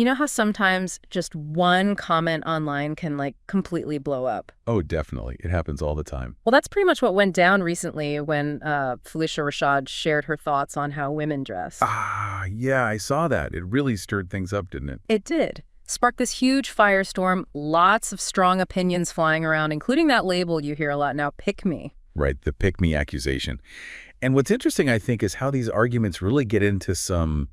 You know how sometimes just one comment online can, like, completely blow up? Oh, definitely. It happens all the time. Well, that's pretty much what went down recently when Phylicia Rashad shared her thoughts on how women dress. Ah, yeah, I saw that. It really stirred things up, didn't it? It did. Sparked this huge firestorm, lots of strong opinions flying around, including that label you hear a lot now, pick me. Right, the pick me accusation. And what's interesting, I think, is how these arguments really get into some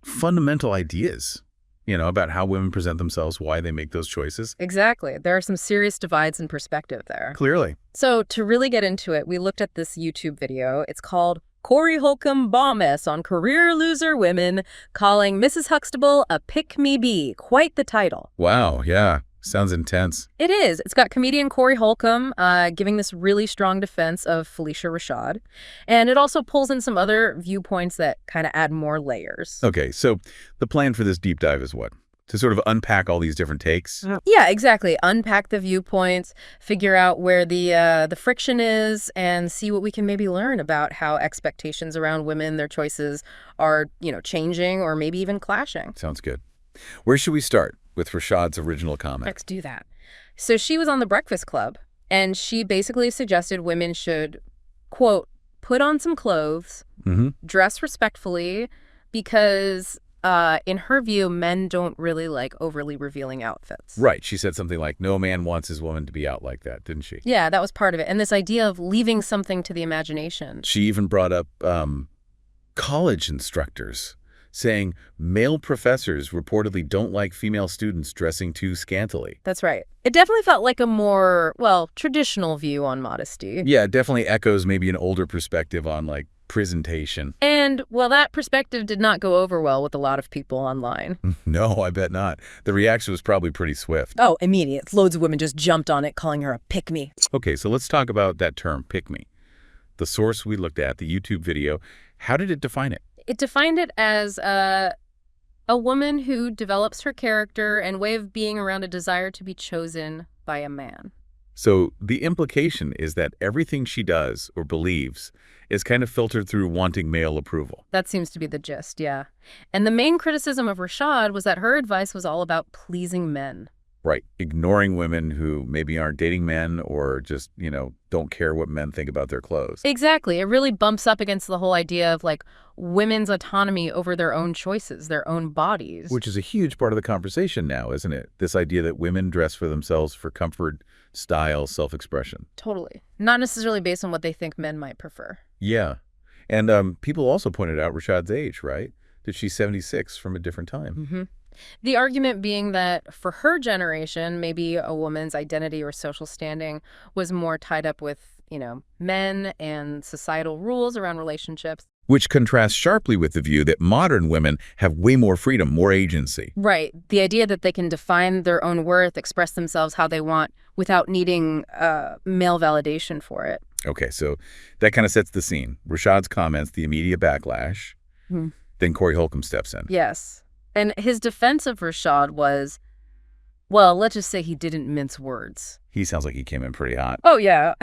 fundamental ideas, about how women present themselves, why they make those choices. Exactly. There are some serious divides in perspective there. Clearly. So to really get into it, we looked at this YouTube video. It's called Corey Holcomb Bomb-S on Career Loser Women, calling Mrs. Huxtable a pick-me-bee. Quite the title. Wow, yeah. Sounds intense. It is. It's got comedian Corey Holcomb giving this really strong defense of Phylicia Rashad. And it also pulls in some other viewpoints that kind of add more layers. Okay, so the plan for this deep dive is what? To sort of unpack all these different takes? Yeah, exactly. Unpack the viewpoints, figure out where the friction is, and see what we can maybe learn about how expectations around women, their choices are, changing or maybe even clashing. Sounds good. Where should we start with Rashad's original comment? Let's do that. So she was on The Breakfast Club, and she basically suggested women should, quote, put on some clothes, dress respectfully, because in her view, men don't really like overly revealing outfits. Right. She said something like, no man wants his woman to be out like that, didn't she? Yeah, that was part of it. And this idea of leaving something to the imagination. She even brought up college instructors, saying male professors reportedly don't like female students dressing too scantily. That's right. It definitely felt like a more, traditional view on modesty. Yeah, it definitely echoes maybe an older perspective on, presentation. And, that perspective did not go over well with a lot of people online. No, I bet not. The reaction was probably pretty swift. Oh, immediate. Loads of women just jumped on it, calling her a pick-me. Okay, so let's talk about that term, pick-me. The source we looked at, the YouTube video, how did it define it? It defined it as a woman who develops her character and way of being around a desire to be chosen by a man. So the implication is that everything she does or believes is kind of filtered through wanting male approval. That seems to be the gist, yeah. And the main criticism of Rashad was that her advice was all about pleasing men. Right. Ignoring women who maybe aren't dating men or just, don't care what men think about their clothes. Exactly. It really bumps up against the whole idea of, women's autonomy over their own choices, their own bodies. Which is a huge part of the conversation now, isn't it? This idea that women dress for themselves for comfort, style, self-expression. Totally. Not necessarily based on what they think men might prefer. Yeah. And people also pointed out Rashad's age, right? That she's 76 from a different time. The argument being that for her generation, maybe a woman's identity or social standing was more tied up with, men and societal rules around relationships. Which contrasts sharply with the view that modern women have way more freedom, more agency. Right. The idea that they can define their own worth, express themselves how they want without needing male validation for it. Okay, so that kind of sets the scene. Rashad's comments, the immediate backlash. Then Corey Holcomb steps in. Yes. And his defense of Rashad was, let's just say he didn't mince words. He sounds like he came in pretty hot. Oh, yeah.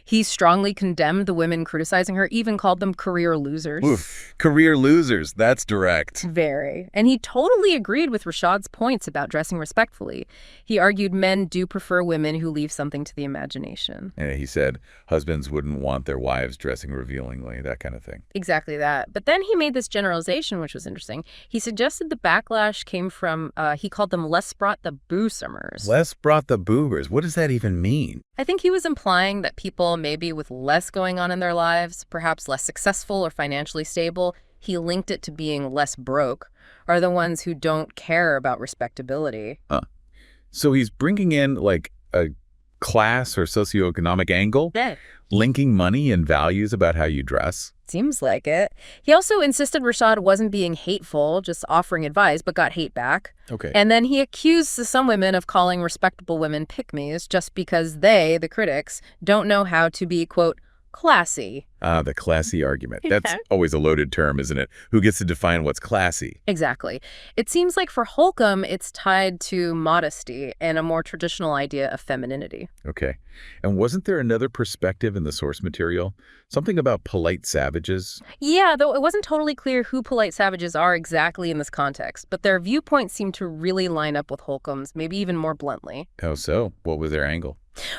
He strongly condemned the women criticizing her, even called them career losers. Oof, career losers. That's direct. Very. And he totally agreed with Rashad's points about dressing respectfully. He argued men do prefer women who leave something to the imagination. And he said husbands wouldn't want their wives dressing revealingly, that kind of thing. Exactly that. But then he made this generalization, which was interesting. He suggested the backlash came from, he called them less brought the boosomers. Less brought the boobers. What does that even mean? I think he was implying that people maybe with less going on in their lives, perhaps less successful or financially stable, he linked it to being less broke, are the ones who don't care about respectability. So he's bringing in a class or socioeconomic angle, Yeah. linking money and values about how you dress. Seems like it. He also insisted Rashad wasn't being hateful, just offering advice, but got hate back. Okay. And then he accused some women of calling respectable women pick-me's just because they, the critics, don't know how to be, quote, classy. Ah, the classy argument. That's Yeah. always a loaded term, isn't it? Who gets to define what's classy? Exactly. It seems like for Holcomb, it's tied to modesty and a more traditional idea of femininity. Okay. And wasn't there another perspective in the source material? Something about polite savages? Yeah, though it wasn't totally clear who polite savages are exactly in this context, but their viewpoints seem to really line up with Holcomb's, maybe even more bluntly. How so? What was their angle?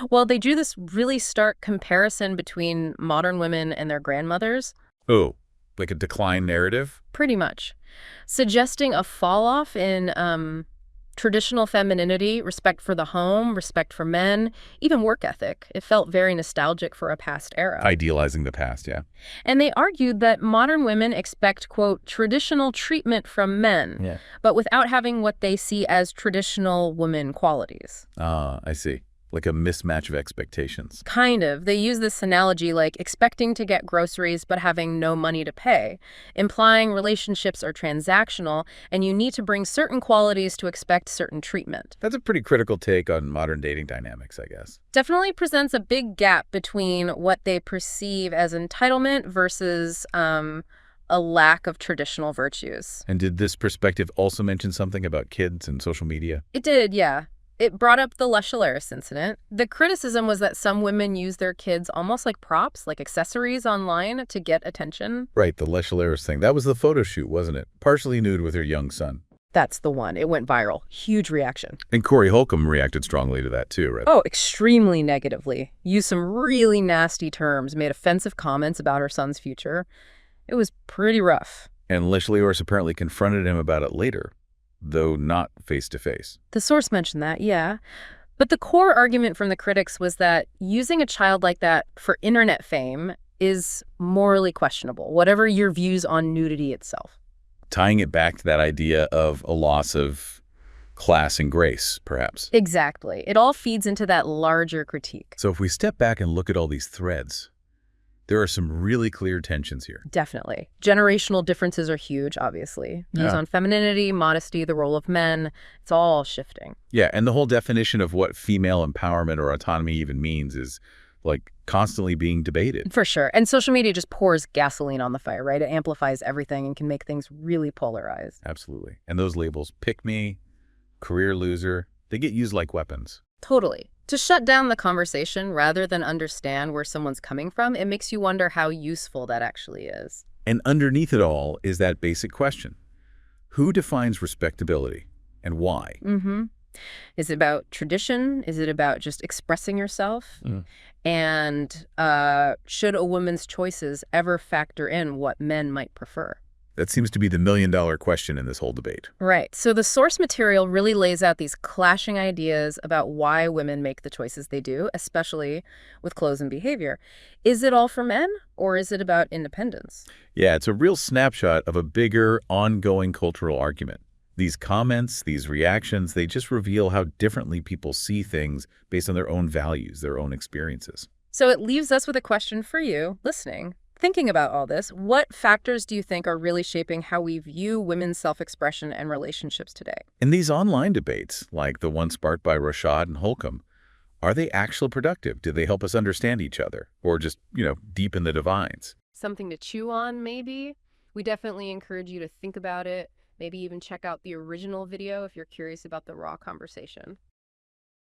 Well, they drew this really stark comparison between modern women and their grandmothers, Oh, like a decline narrative? pretty much, suggesting a fall-off in traditional femininity, respect for the home, respect for men, even work ethic. It felt very nostalgic for a past era. Idealizing the past, yeah. And they argued that modern women expect, quote, traditional treatment from men, Yeah. but without having what they see as traditional woman qualities. Ah, I see. Like a mismatch of expectations. Kind of. They use this analogy like expecting to get groceries but having no money to pay, implying relationships are transactional and you need to bring certain qualities to expect certain treatment. That's a pretty critical take on modern dating dynamics, I guess. Definitely presents a big gap between what they perceive as entitlement versus a lack of traditional virtues. And did this perspective also mention something about kids and social media? It did, yeah. It brought up the Le Chaleris incident. The criticism was that some women use their kids almost like props, like accessories online to get attention. Right, the Le Chaleris thing. That was the photo shoot, wasn't it? Partially nude with her young son. That's the one. It went viral. Huge reaction. And Corey Holcomb reacted strongly to that too, right? Oh, extremely negatively. Used some really nasty terms, made offensive comments about her son's future. It was pretty rough. And Le Chaleris apparently confronted him about it later, though not face-to-face. The source mentioned that, yeah. But the core argument from the critics was that using a child like that for internet fame is morally questionable, whatever your views on nudity itself. Tying it back to that idea of a loss of class and grace, perhaps. Exactly. It all feeds into that larger critique. So if we step back and look at all these threads, there are some really clear tensions here. Definitely. Generational differences are huge, obviously. Views on femininity, modesty, the role of men, it's all shifting. Yeah, and the whole definition of what female empowerment or autonomy even means is like constantly being debated. For sure. And social media just pours gasoline on the fire, right? It amplifies everything and can make things really polarized. Absolutely. And those labels, pick me, career loser, they get used like weapons. Totally. To shut down the conversation rather than understand where someone's coming from, it makes you wonder how useful that actually is. And underneath it all is that basic question. Who defines respectability and why? Is it about tradition? Is it about just expressing yourself? And should a woman's choices ever factor in what men might prefer? That seems to be the million-dollar question in this whole debate. Right. So the source material really lays out these clashing ideas about why women make the choices they do, especially with clothes and behavior. Is it all for men, or is it about independence? Yeah, it's a real snapshot of a bigger, ongoing cultural argument. These comments, these reactions, they just reveal how differently people see things based on their own values, their own experiences. So it leaves us with a question for you, listening. Thinking about all this, what factors do you think are really shaping how we view women's self-expression and relationships today? In these online debates, like the one sparked by Rashad and Holcomb, are they actually productive? Do they help us understand each other? Or just, deepen the divides? Something to chew on, maybe? We definitely encourage you to think about it, maybe even check out the original video if you're curious about the raw conversation.